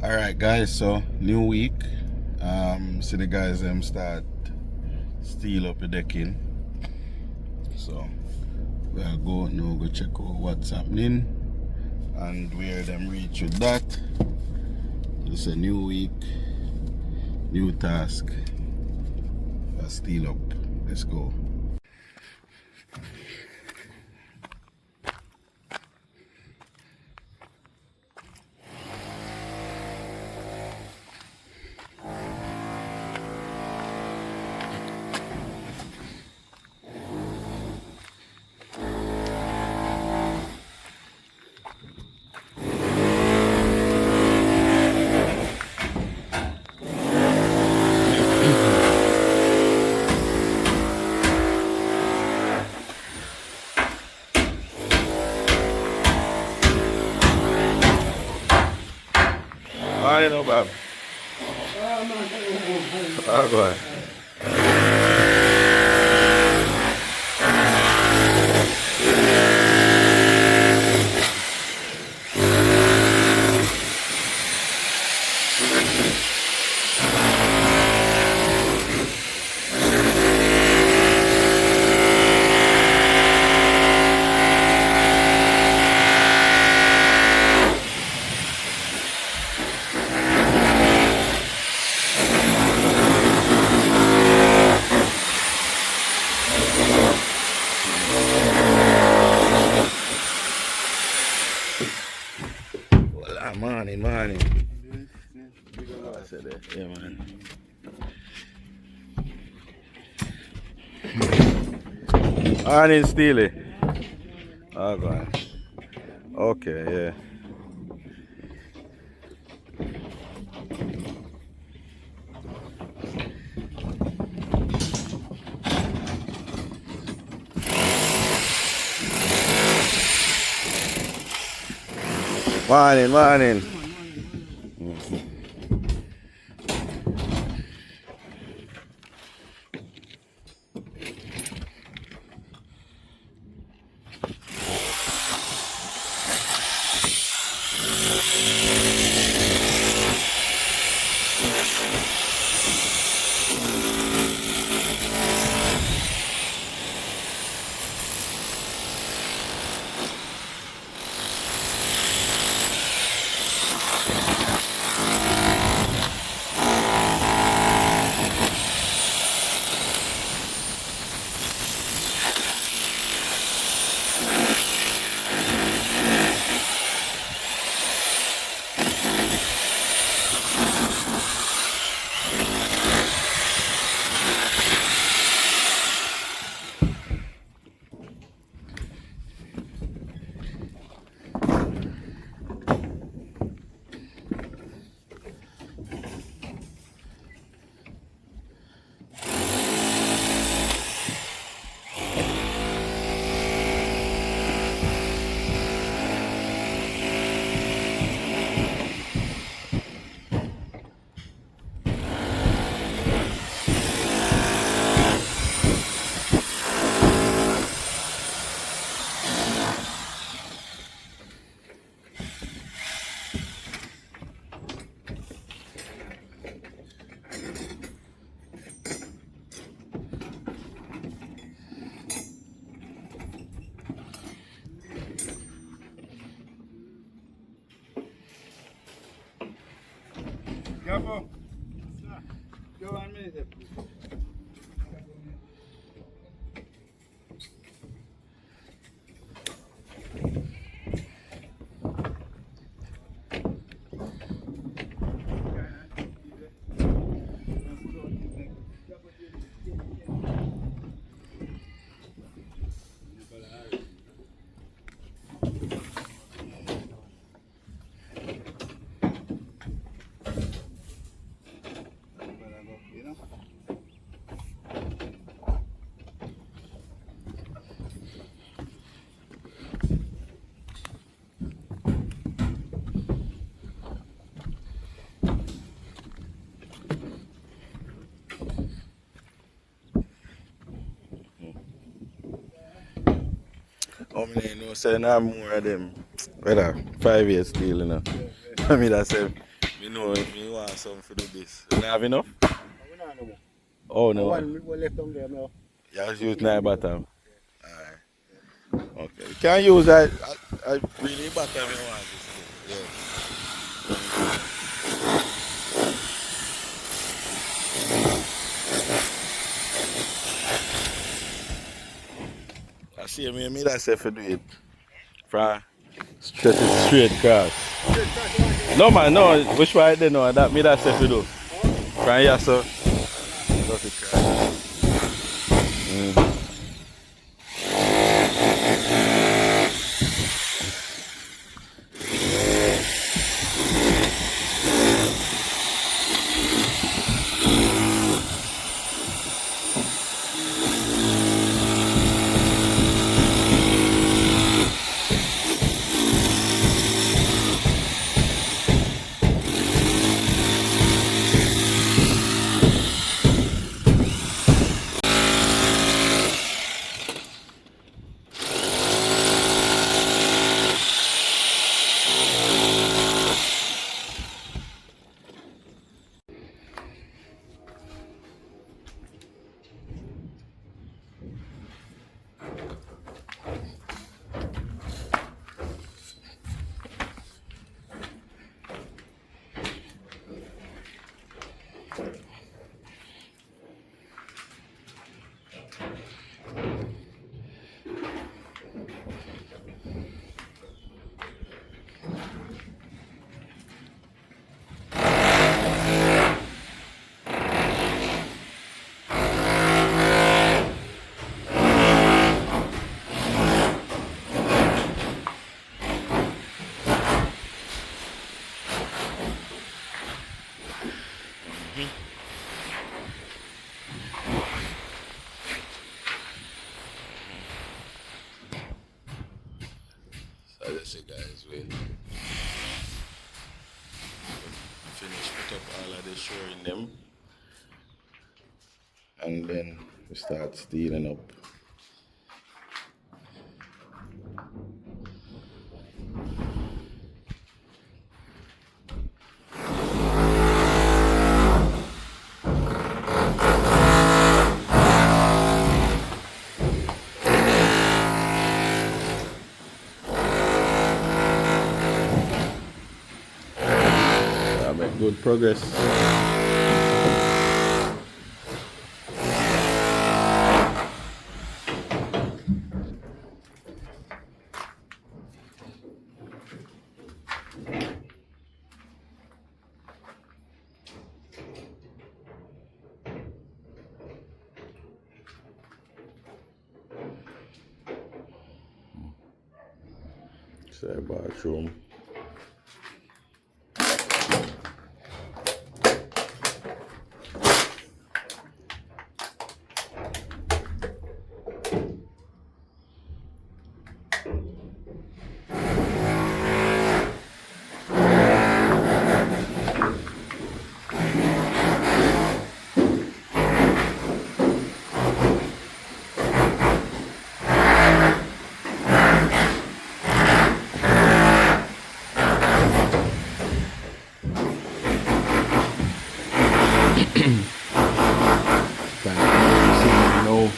Alright guys, so new week. See the guys start steel up the decking. So we'll go now go check out what's happening and where them reach with that. It's a new week, new task. Steel up. Let's go. I don't know, Bob. Oh, go ahead. Morning. I said that. Yeah, man. Morning, Steely. Oh, God. Okay, yeah. Morning. Gabo, go 1 minute. How many know say now more of them? Whether 5 years still, you know. I mean, I say, we know me want something for do this. You don't have enough? We don't know more. Oh no. One we left down there now. You just use nine bottom. Alright. Okay. You can use that. I really bottom you want this thing. Yeah. I see me that say for do it. From stretch it straight across. No man, no, which way they know that me that say for do. From here so. Just it cross. So that's it guys, we finish put up all of the shoring them and then we start steeling up. I make good progress. It's a bathroom. No.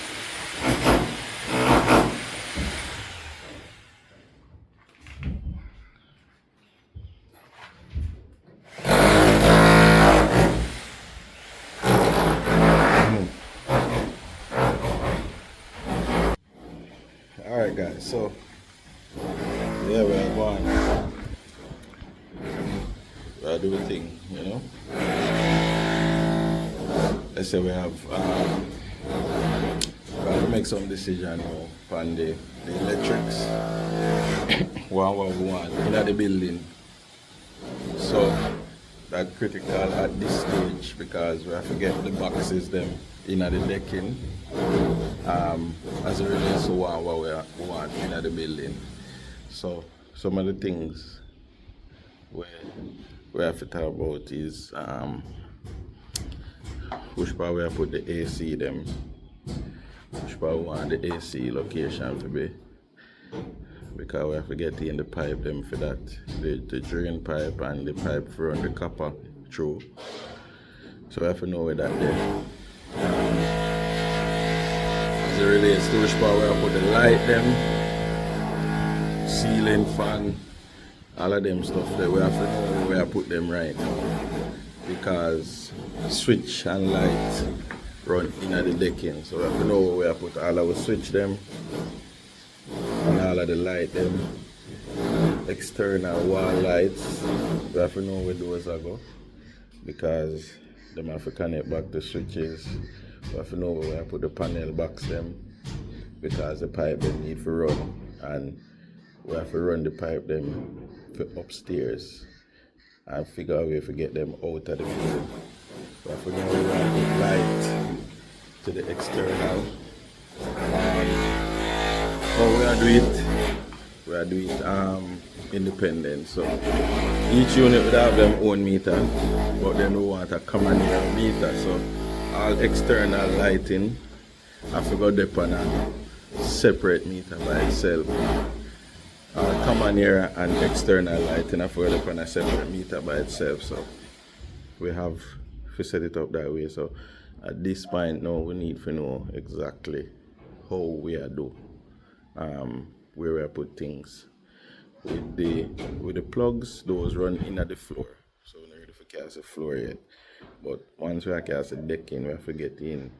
Alright guys, so yeah, we're going. We're doing the thing, you know. Let's say we have got to make some decision on the electrics. What we want in the building. So that's critical at this stage because we have to get the boxes them in the decking. As it relates to what we want in the building. So some of the things we have to talk about is which part we have put the AC them, which part we want the AC location to be, because we have to get in the pipe them for that, the drain pipe and the pipe for the copper through. So we have to know where that there. As it relates to which part where I put the light them, ceiling fan, all of them stuff there, we have to know where I put them right now. Because switch and light run in the decking. So we have to know where I put all our switch them and all of the light them. External wall lights, we have to know where those are go. Because them have to connect back to switches. We have to know where I put the panel box them, because the pipe them need to run, and we have to run the pipe them for upstairs and figure out a way to get them out of the building. We have to know where I put light to the external. How we are do it independent. So each unit would have their own meter, but they don't want a common meter. So all external lighting have to go up on a separate meter by itself. Common area and external lighting have to go up on a separate meter by itself. So we have to set it up that way. So at this point now we need to know exactly how we are do where we put things. With the plugs, those run in at the floor. So we don't really cast the floor yet. But once we cast the decking, we have to get in.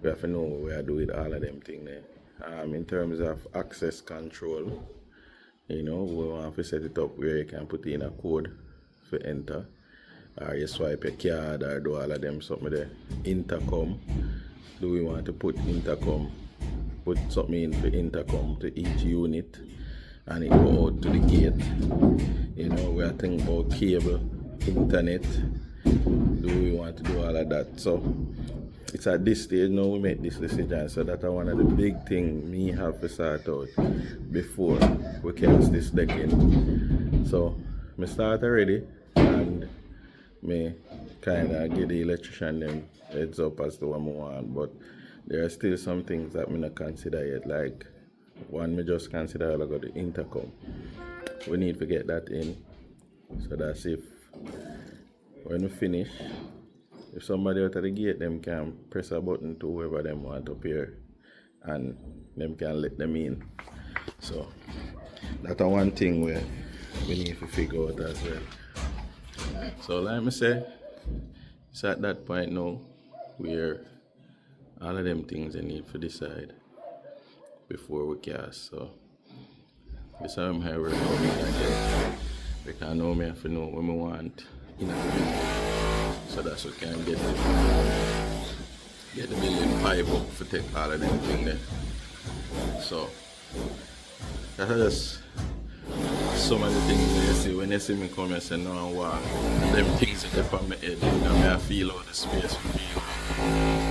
We have to know what we are doing with all of them things there. In terms of access control, we want to set it up where you can put in a code for enter. Or you swipe your card or do all of them something there. Intercom. Do we want to put intercom? Put something in for intercom to each unit and it go out to the gate. We are thinking about cable, internet. Do we want to do all of that? So it's at this stage now we make this decision. So that's one of the big things me have to sort out before we cast this decking. So me start already and me kind of give the electrician them heads up as to what I want. But there are still some things that me not consider yet. Like one, me just consider I got the intercom. We need to get that in. So that's if when we finish, if somebody out of the gate, them can press a button to whoever them want up here and them can let them in. So that's one thing where we need to figure out as well. So like I say, it's at that point now where all of them things they need to decide before we cast. So this is how I'm here working out again. Because now I have to know what I want in a building. So that's what can get the building pipe up to take all of them things there. So that's just some of the things you see when you see me come and say no I want them things that up on my head. I feel out the space, feel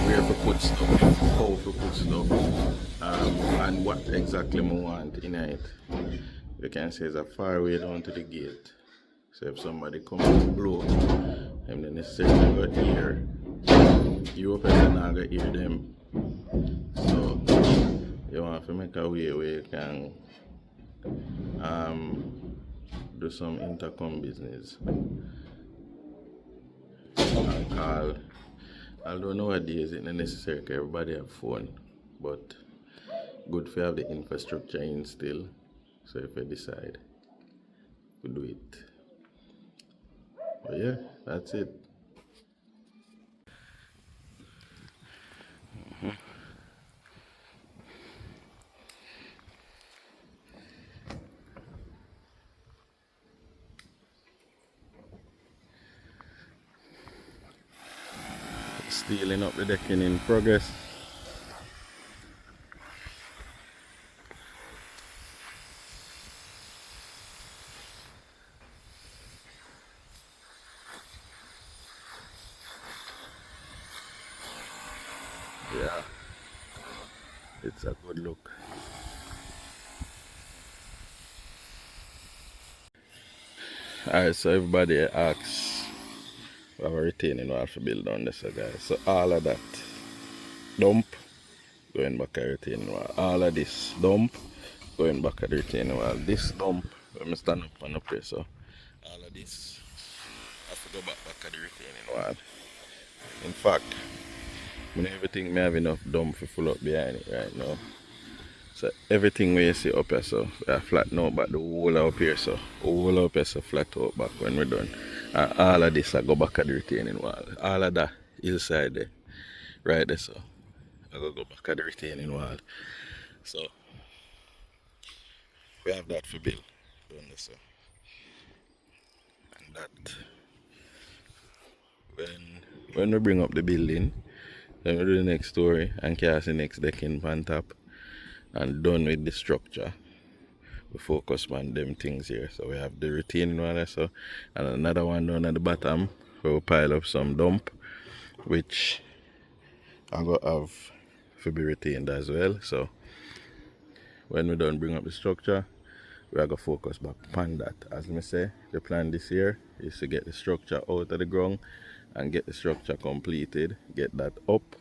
where to put stuff, how to put stuff, and what exactly I want in it. You can say it's a far way down to the gate. So if somebody comes and blow, and then necessarily go hear, you open and not go hear them. So you want to make a way where you can do some intercom business and call. Although nowadays it's not necessary because everybody have phone, but good to have the infrastructure in still. So if you decide to do it. But yeah, that's it. Stealing up the decking in progress. Yeah, it's a good look. Alright, so everybody asks, we have a retaining wall to build on this, guys. So all of that dump going back at retaining wall. All of this dump going back at the retaining wall. This dump, when I stand up on up here, so all of this have to go back at the retaining wall. In fact, I don't even think I have enough dump to full up behind it right now. So everything where you see up here, so we are flatten out back the whole up here, so whole up here, so flat out back when we're done. And all of this I go back at the retaining wall. All of that hillside there, right there, so I go back at the retaining wall. So we have that for build done there, so. And that when we bring up the building, then we do the next story and cast the next decking on top and done with the structure. We focus on them things here. So we have the retaining wall there, so, and another one down at the bottom where we pile up some dump, which I'm gonna have to be retained as well. So when we done bring up the structure, we are gonna focus back on that. As I say, the plan this year is to get the structure out of the ground and get the structure completed, get that up,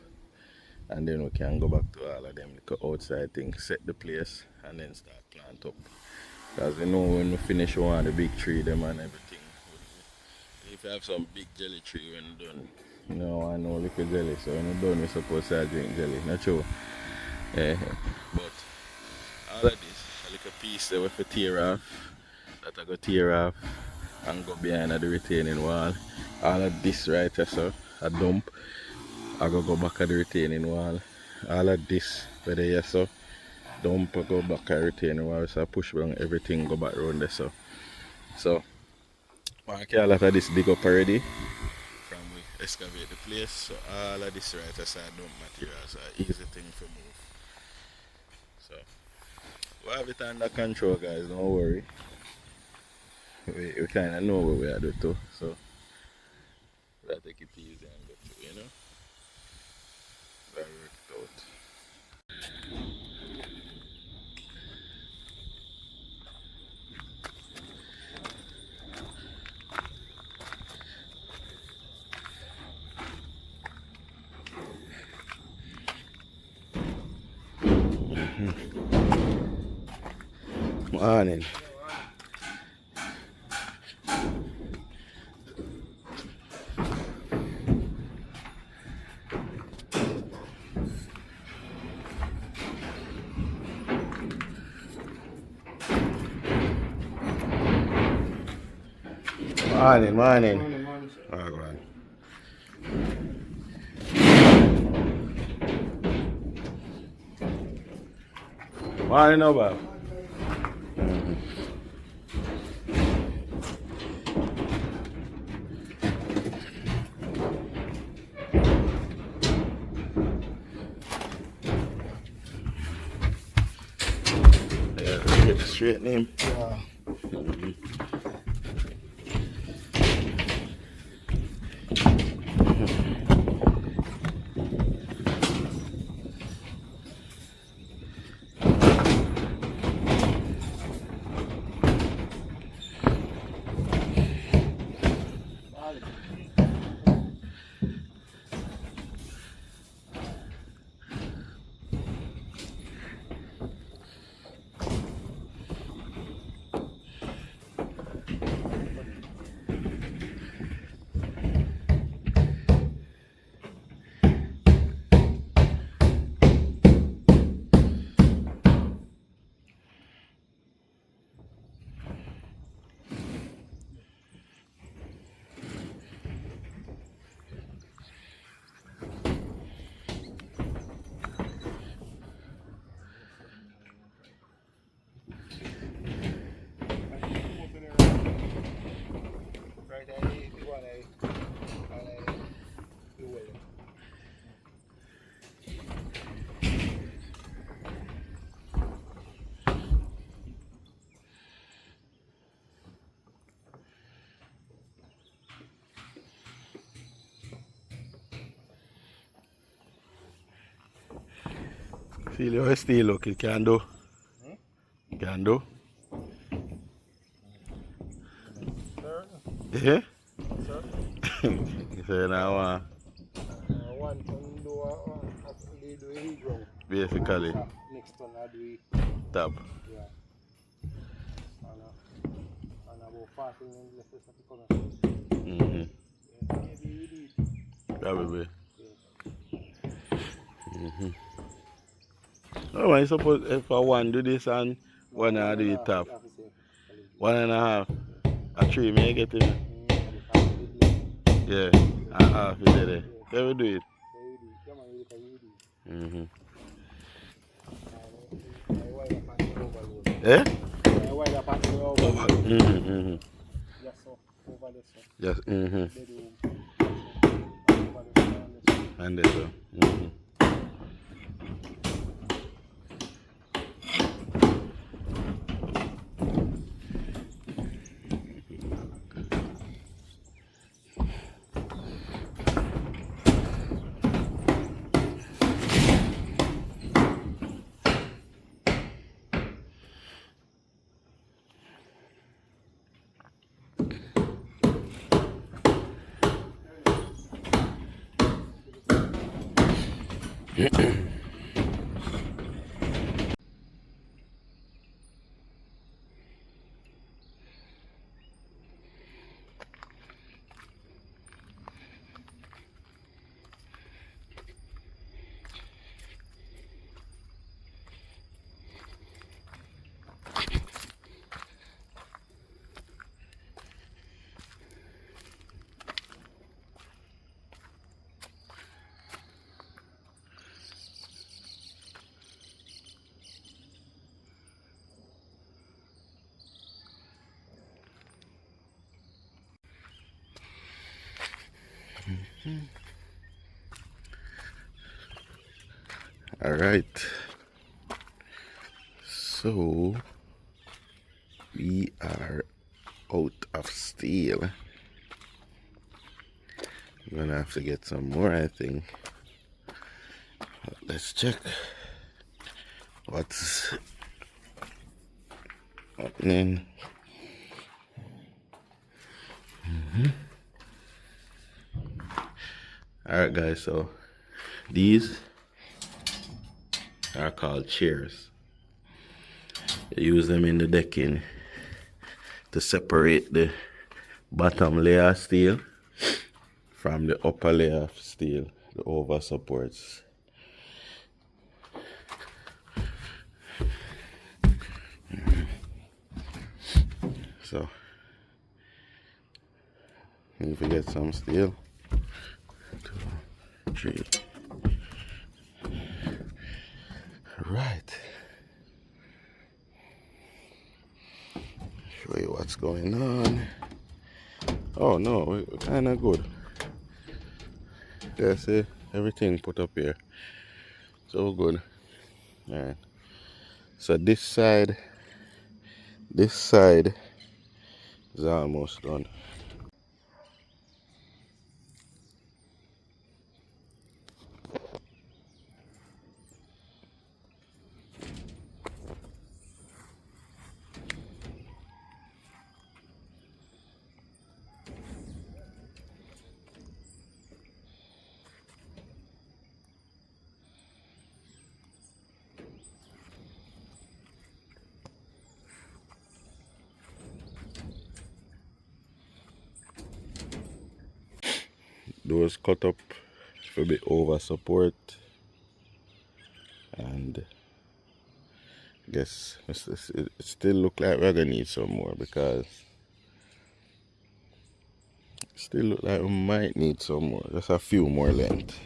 and then we can go back to all of them little outside things, set the place, and then start plant up. Because you know when we finish one of the big tree them and everything, if you have some big jelly tree when done, you know I know little jelly, so when you're done we're supposed to drink jelly, not true. But all of this, a little piece that we have to tear off, that I go tear off and go behind the retaining wall. All of this right here, so a dump, I go back at the retaining wall. All of this where they here, so dump, I go back at the retaining wall, so I push down everything, go back around there, so. So, I can a lot of this dig up already from we excavate the place, so all of this right here, so dump materials are easy thing to move. So, we have it under control, guys, don't worry. We kind of know what we are doing too, so we have to take it easy and go through, you know? We have worked it out. Morning. Morning. Morning. Alright. Morning, Bob. Yeah, get the straight name. Yeah. Feel your steel look, you can do. You can do. Yeah? Sir? You say now One ton do a ground. basically Next one I do tab. yeah. And about 40 minutes left to come. Mm-hmm. Yes, maybe we do it. Probably. Yes. Mm-hmm. Oh, I suppose if I one do this and No, one I one do and a it half, top. you have to say. Colleague. 1.5. Yes. A 3 may get it. Because we did late. Yeah. Yes. And half is there. Yes. They will do it. So we do it. Yeah, man, because we do it. Mm-hmm. My wider part will overload. Eh? My wider part will overload. Mm-hmm. Mm-hmm. Just so. Over the so. Just mm-hmm. Bedroom. Just so. Over the so and the so. And this one. Mm-hmm. All right. So we are out of steel. I'm gonna have to get some more, I think. Let's check what's happening. Alright guys, so these are called chairs. You use them in the decking to separate the bottom layer of steel from the upper layer of steel, the over supports. So if you get some steel, 2, 3. Right. Show you what's going on. Oh no, we're kind of good. Yeah, see everything put up here. So good. Alright. So this side is almost done. Those cut up for a bit over support, and I guess it still look like we're gonna need some more, because it still look like we might need some more, just a few more length.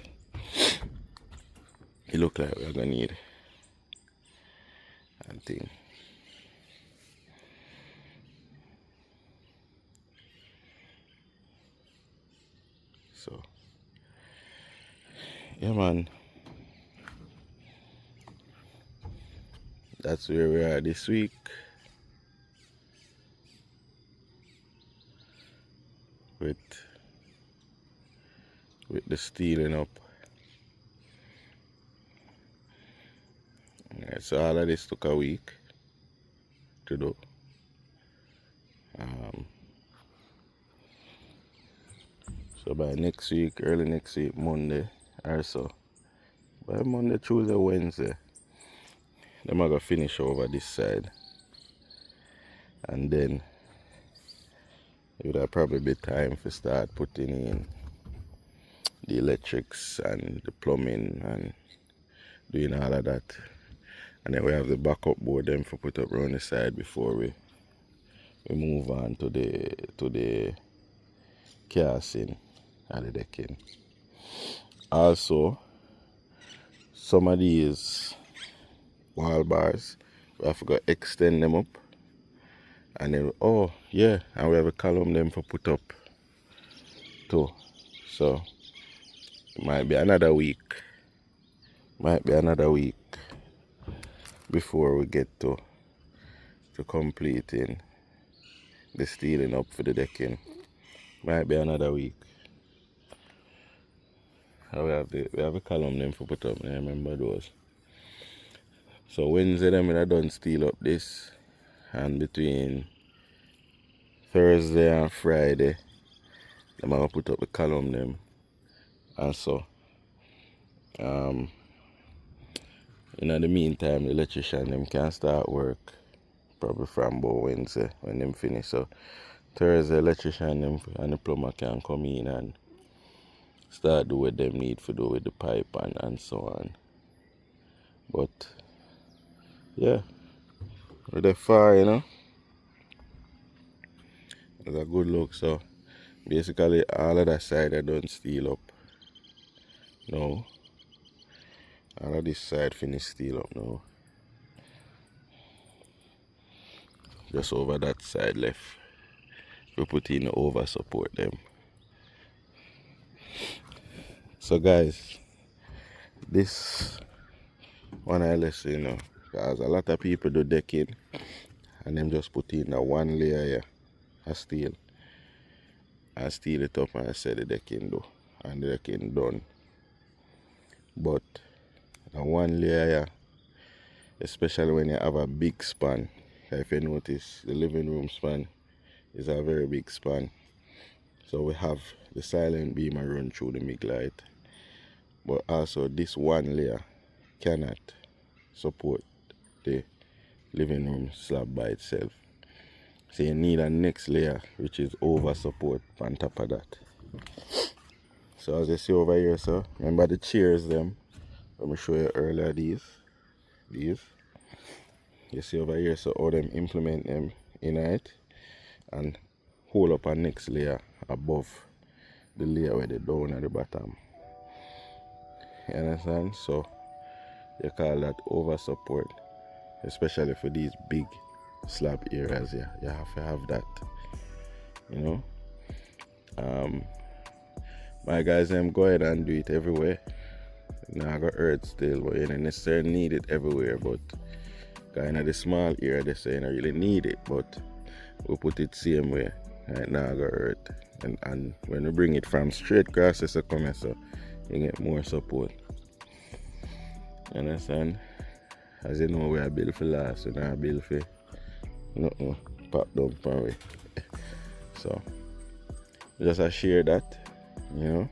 It look like we're gonna need, I think. So yeah man, that's where we are this week with the steeling up. Alright, so all of this took a week to do. So by next week, early next week, Monday or so, by Monday, Tuesday, Wednesday, them are gonna finish over this side, and then it would probably be time to start putting in the electrics and the plumbing and doing all of that. And then we have the backup board them for put up around the side before we move on to the casing and the decking. Also, some of these wall bars, we have to go extend them up. And then, oh yeah, and we have a column them for put up too. So it might be another week. Before we get to completing the steeling up for the decking. Might be another week. And we have a column them for put up. I remember those. So Wednesday them I done steel up this, and between Thursday and Friday I'm gonna put up the column them. And so in the meantime the electrician them can start work probably from about Wednesday when them finish. So Thursday electrician them and the plumber can come in and start do what them need to do with the pipe and so on. But yeah, we're there far, you know. It's a good look. So basically all of that side I done steel up now. All of this side finished steel up now. Just over that side left, we put in the over support them. So guys, this one I listen, you know, because a lot of people do decking and them just put in a one layer here of steel and steel it up and say the decking do, and the decking done. But a one layer here, especially when you have a big span, if you notice the living room span is a very big span. So we have the silent beam and run through the big light. But also this one layer cannot support the living room slab by itself. So you need a next layer which is over support on top of that. So as you see over here, so remember the chairs them. Let me show you earlier these. You see over here, so how them implement them in it and hold up a next layer above the layer where they down at the bottom. You understand? So you call that over support, especially for these big slab areas here. You have to have that, you know. My guys, go ahead and do it everywhere. Now I got hurt still, but you don't necessarily need it everywhere. But kind of the small area, they say you don't really need it, but we put it same way. Right now I got hurt, and when we bring it from straight across the coming, so you get more support. You understand? As you know, we are built for last, we not built for nothing pop down from way. So just I share that, you know.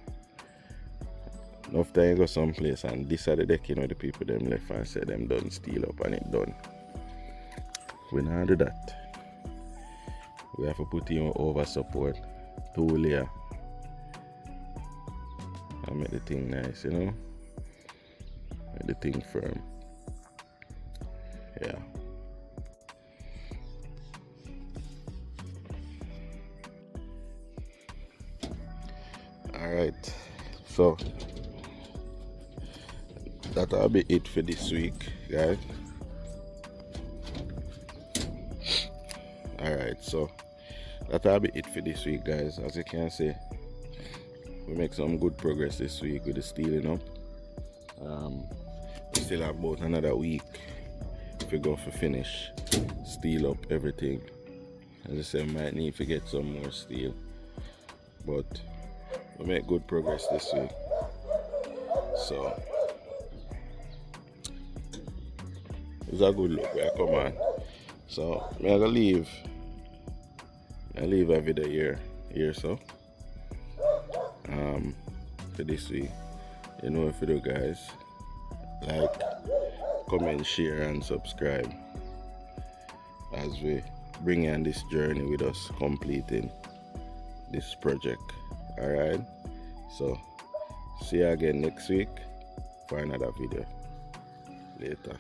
Enough time you go someplace and this are the decking where the people them left and say them done steel up and it done. We not do that. We have to put in over support, 2 layer, and make the thing nice, you know. Make the thing firm. Yeah. Alright. So that'll be it for this week, guys. Alright, so that'll be it for this week, guys. As you can see, we make some good progress this week with the steeling up. We still have about another week if we go for finish, steel up everything. As I said, might need to get some more steel, but we make good progress this week. So it's a good look where I come on. So I'm gonna leave. I leave every day here so for this week. You know if you do, guys, like, comment, share and subscribe as we bring in this journey with us completing this project. Alright, so see you again next week for another video. Later.